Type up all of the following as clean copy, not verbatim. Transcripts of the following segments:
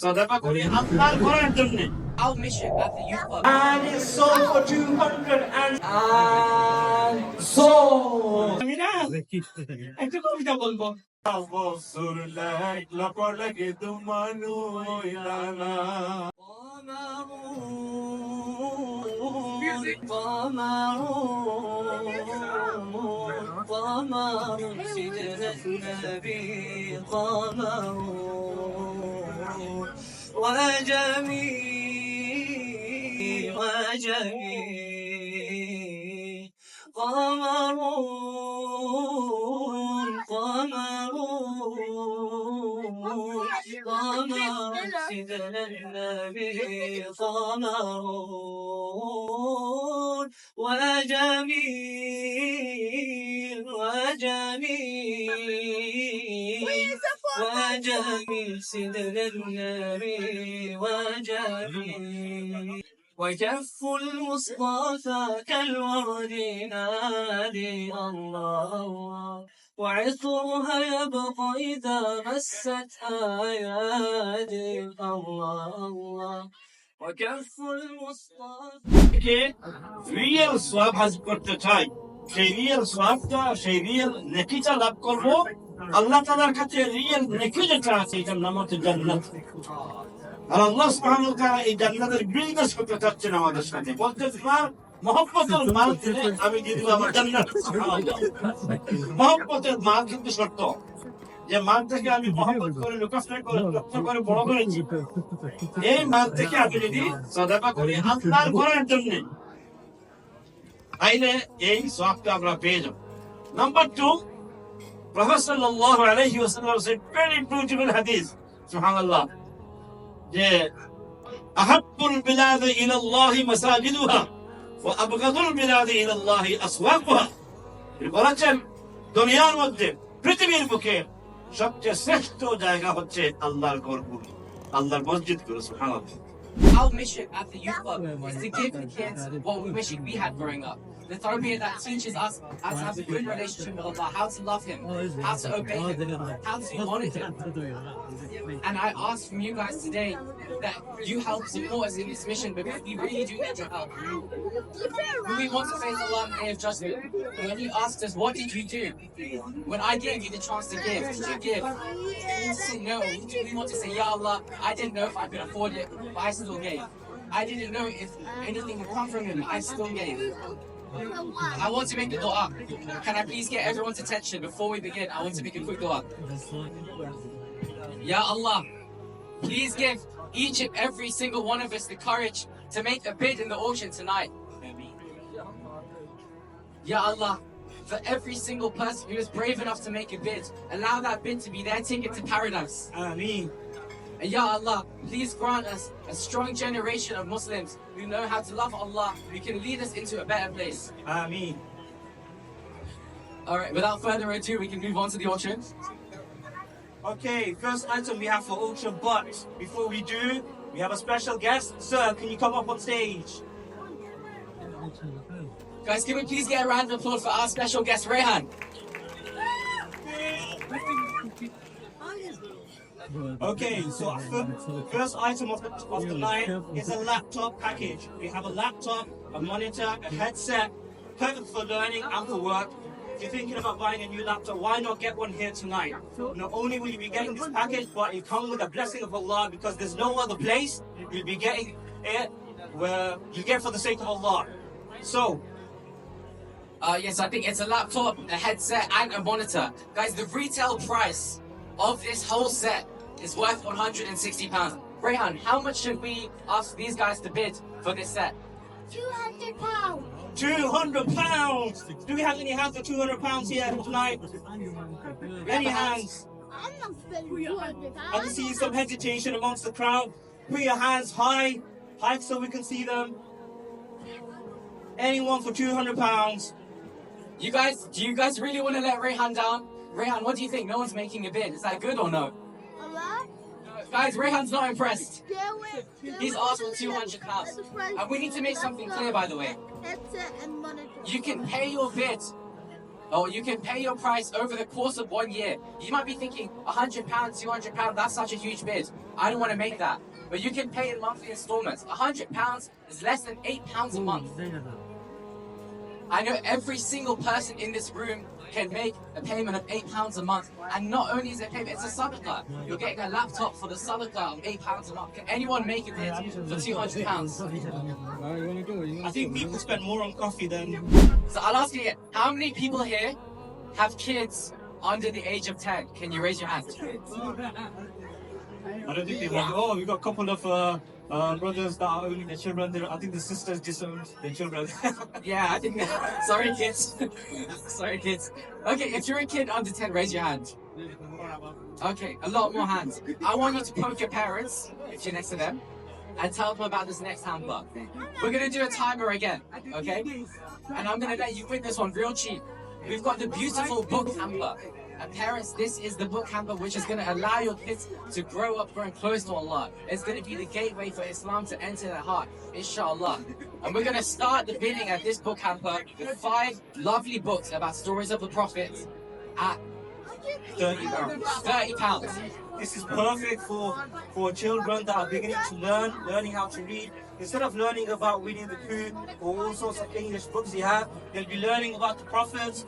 সাদাকা করি আপনার ঘরের জন্য। Our mission at the youth club. And it's sold for 200 and sold. আমি না একটা কবিতা বলবো। বছর লাগলা পড়লে কিন্তু মানুষ না। وجميل وجميل قمرون قمرون قمر سيدنا النبي قمرون وجميل وجميل وجميل سيدنا النبي وجميل وكف المصطفى كالورد نادي الله وعطرها يبقى إذا مستها يدي الله وكف المصطفى রিয়েল সোয়াব হাসিল করতে চাই, সেই রিয়েল সোয়াবটা, সেই রিয়েল নেকিটা লাভ করবো আল্লাহ তাআলার কাছে। রিয়েল নেকি যেটা আছে এটার নাম হচ্ছে জান্নাত। আর আল্লাহ সুবহানাহু ওয়া তাআলা এই জান্নাতের বিজনেস করতে চাচ্ছেন আমাদের সাথে। বলতে তোমার মহব্বতের মাল দিলে আমি দিয়ে দিব আমার জান্নাত। মহব্বতের মাল কিন্তু শর্ত, যে মাল থেকে আমি মহব্বত করে লোকাফনা করে যত্ন করে বড় করেছি, এই মাল থেকে আমি যদি সাদাকা করি আপনার ঘরের জন্য, তাইলে এই সওয়াবটা আমরা পেয়ে যাব। Number 2, Prophet sallallahu alayhi wa sallam said very beautiful hadith, subhanallah, যে আহাব্বুল বিলাদ ইলা আল্লাহ মাসাজিদুহা ওয়া আবগাদুল বিলাদ ইলা আল্লাহ আসওয়াকুহা। বলেছেন দুনিয়ার মধ্যে, পৃথিবীর বুকে সবচেয়ে শ্রেষ্ঠ জায়গা হচ্ছে আল্লাহর ঘরগুলো, আল্লাহর মসজিদগুলো। সুবহানাল্লাহ। Our mission at the youth club is to give the kids what we wish we had growing up. The tarbiyah that teaches us how to have a good relationship with Allah, how to love Him, how to obey Him, how to honor Him. And I ask from you guys today that you help support us in this mission, because we really do need your help. We want to face Allah on the day of judgment. When you asked us, what did you do? When I gave you the chance to give, did you give? We want to say no. We want to say, Ya Allah, I didn't know if I could afford it, but I still gave. I didn't know if anything would come from Him, but I still gave. I want to make the dua. Can I please get everyone's attention before we begin? I want to make a quick dua. Ya Allah, please give each and every single one of us the courage to make a bid in the auction tonight. Ya Allah, for every single person who is brave enough to make a bid, allow that bid to be their ticket to paradise. Ameen. And Ya Allah, please grant us a strong generation of Muslims who know how to love Allah, who can lead us into a better place. Ameen. Alright, without further ado, we can move on to the auction. Okay, first item we have for auction, but before we do, we have a special guest. Sir, can you come up on stage? Guys, can we please get a round of applause for our special guest, Rehan? Okay, so our first item of the night is a laptop package. We have a laptop, a monitor, a headset, perfect for learning and for work. If you're thinking about buying a new laptop, why not get one here tonight? Not only will you be getting this package, but it comes with a blessing of Allah, because there's no other place you'll be getting it where you get for the sake of Allah. So, Yes, I think it's a laptop, a headset, and a monitor. Guys, the retail price of this whole set is worth £160. Rehan, how much should we ask these guys to bid for this set? £200. £200! Do we have any hands for £200 here tonight? Any hands? I'm not spending £200. I can see some hesitation amongst the crowd. Put your hands high so we can see them. Anyone for £200? Do you guys really want to let Rehan down? Rehan, what do you think? No one's making a bid. Is that good or no? Allah? Guys, Rehan's not impressed. Do He's asked for £200. And we need to make something clear, by the way. Headset and monitor. You can pay your bid or you can pay your price over the course of 1 year. You might be thinking, £100, £200, that's such a huge bid. I don't want to make that. But you can pay in monthly installments. £100 is less than £8 a month. I know every single person in this room can make a payment of £8 a month. And not only is it a payment, it's a sadaqah. You're getting a laptop for the sadaqah of £8 a month. Can anyone make a bid for £200? I think people spend more on coffee than. So I'll ask you again, how many people here have kids under the age of 10? Can you raise your hand? I don't think they want. Oh, we got a couple of brothers that are owning their children. I think the sisters disowned their children. Yeah, I think sorry kids. Sorry kids. Okay, if you're a kid under 10, raise your hand. Okay, a lot more hands. I want you to poke your parents, if you're next to them, and tell them about this next hamper. We're gonna do a timer again, okay? And I'm gonna let you win this one real cheap. We've got the beautiful book hamper. And parents, this is the book hamper which is going to allow your kids to grow up growing close to Allah. It's going to be the gateway for Islam to enter their heart, inshallah. And we're going to start the bidding at this book hamper with 5 lovely books about stories of the Prophet at £30. £30. This is perfect for children that are beginning to learning how to read. Instead of learning about Winnie the Pooh or all sorts of English books he have, they'll be learning about the prophets,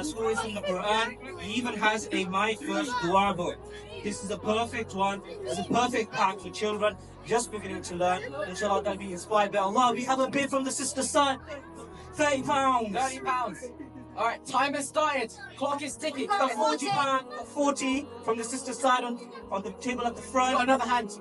stories from the Quran. He even has a My First Dua book. This is a perfect one. It's a perfect pack for children just beginning to learn. Inshallah, they'll be inspired by Allah. We have a bid from the sister side. £30. £30. All right, timer started. Clock is ticking. Got £40, 40 from the sister side on the table at the front. Got another hand.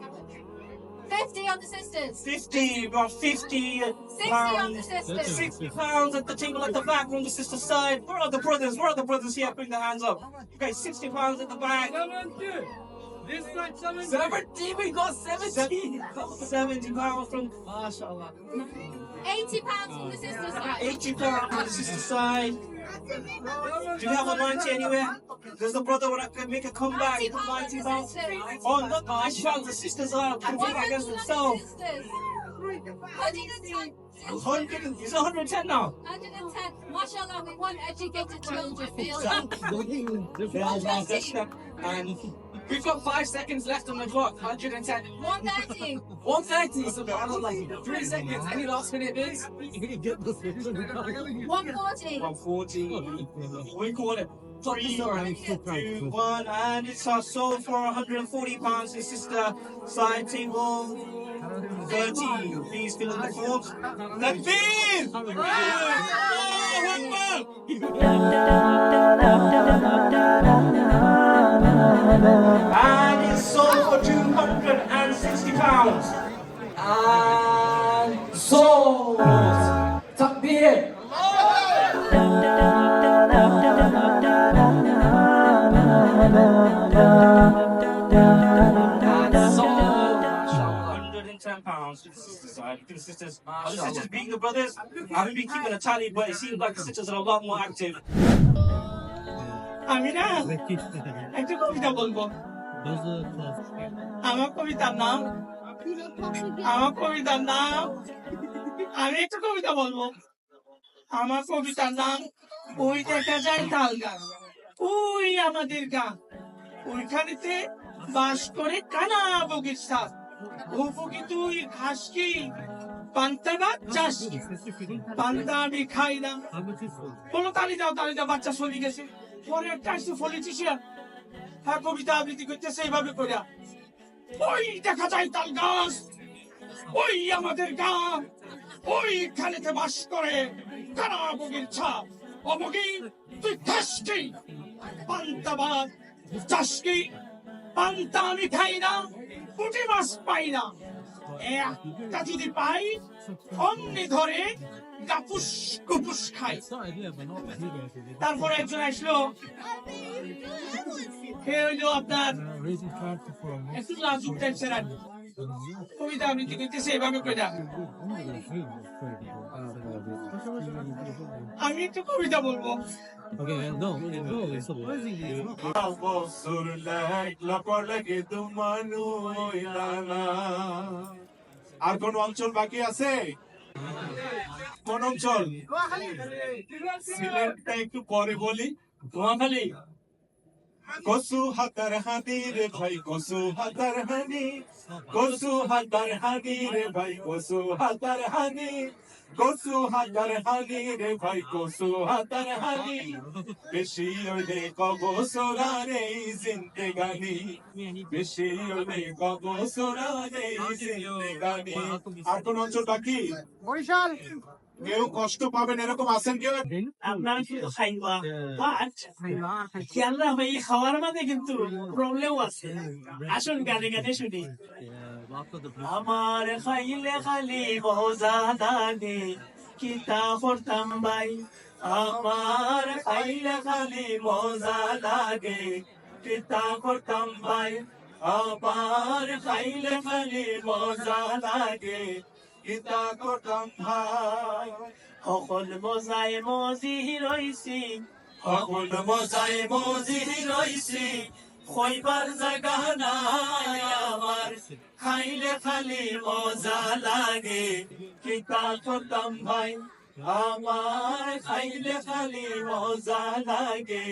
50 on the sisters. 50, about 50 60 on the sisters. £60 at the table at the back from the sister side. Where are the brothers? Where are the brothers here? Bring their hands up. Okay, £60 at the back. 70, we got 70. £70 from MashaAllah. £80 on the sisters side. £80 from the sister side. Do you have a 90 anywhere? Does the brother want to make a comeback? £90 on the sisters. Oh, not £90. The sisters are competing against themselves. 110. 100, is it 110 now? 110. MashaAllah, we want educated children. And We've got 5 seconds left on the clock. 110. 130. 130. So like 3 seconds. Any last minute bids? 140. 140. We call it 3, 2, 1, and it's our sold for £140. This is the side table 30. Please fill in the forms. Takbir! And it's sold for £260. And sold. Takbir. £110 to the sisters side. The sisters, are the sisters beating the brothers? I haven't been keeping a tally, but it seems like the sisters are a lot more active. আমি না একটা কবিতা বলবো আমার কবিতার নাম আমি একটা কবিতা বলবো আমার কবিতার নাম ওই দেখা যায় তাল গাছ ওই আমাদের গান ওইখানেতে বাস করে কানা বগির সাথ ও বগি তুই ঘাস কি পান্তা ভাত চাষ কি পান্তা আমি খাই না বলো তালি যাও বাচ্চা চলে গেছে পরে একটা আসছে পলিটিশিয়ান হ্যাঁ কবিতা আবৃত্তি করতেছে এইভাবে করে ওই দেখা যায় তাল গাছ ওই আমাদের গান ওইখানেতে বাস করে কানা বগির ছাপ অবগি তুই খাস কি পান্তা ভাত চাষ কি পান্তা আমি খাই না পুঁটি মাছ পাই না একটা যদি পাই অমনি ধরে কাপুস কুপুস খাই তারপরে একজন আসলো সে হইলো আপনার একটু লাজুক টাইপের কবিতা আবৃত্তি করতেছে এভাবে কইরা আমি একটু কবিতা বলবো আর কোন অঞ্চল বাকি আছে? কোন অঞ্চল? সিলেটটা একটু পরে বলি। নোয়াখালী। কসু হাতার হাতি রে ভাই, কসু হাতার হানি, কসু হাতার হানি রে ভাই, কসু হাতার হানি, কসু হাতার হানি রে ভাই, কসু হাতার হানি, বেশি হইলে কবসরারে জিন্দেগানি, বেশি হইলে কবসরারে জিন্দেগানি। আর কোন অঞ্চল বাকি? বরিশাল। কেউ কষ্ট পাবেন এরকম আছেন কেউ? আপনারা কিন্তু খাইবা, বাট খেয়াল রাখবে এই খাওয়ার মাঝে কিন্তু প্রবলেম আছে। আসুন গানে গানে শুনি। আমার খাইলে খালি মজা লাগে, কিতা করতাম ভাই, আমার খাইলে খালি মজা লাগে, কিতা করতাম ভাই, আমার খাইলে খালি মজা লাগে, কিতা করতাম ভাই। সকল মজায় মজি রইছি, সকল মজায় মজি রইছি, খইবার জায়গা নাই আমার, খাইলে খালি মজা লাগে, কিতা করতাম ভাই, আমার খাইলে খালি মজা লাগে।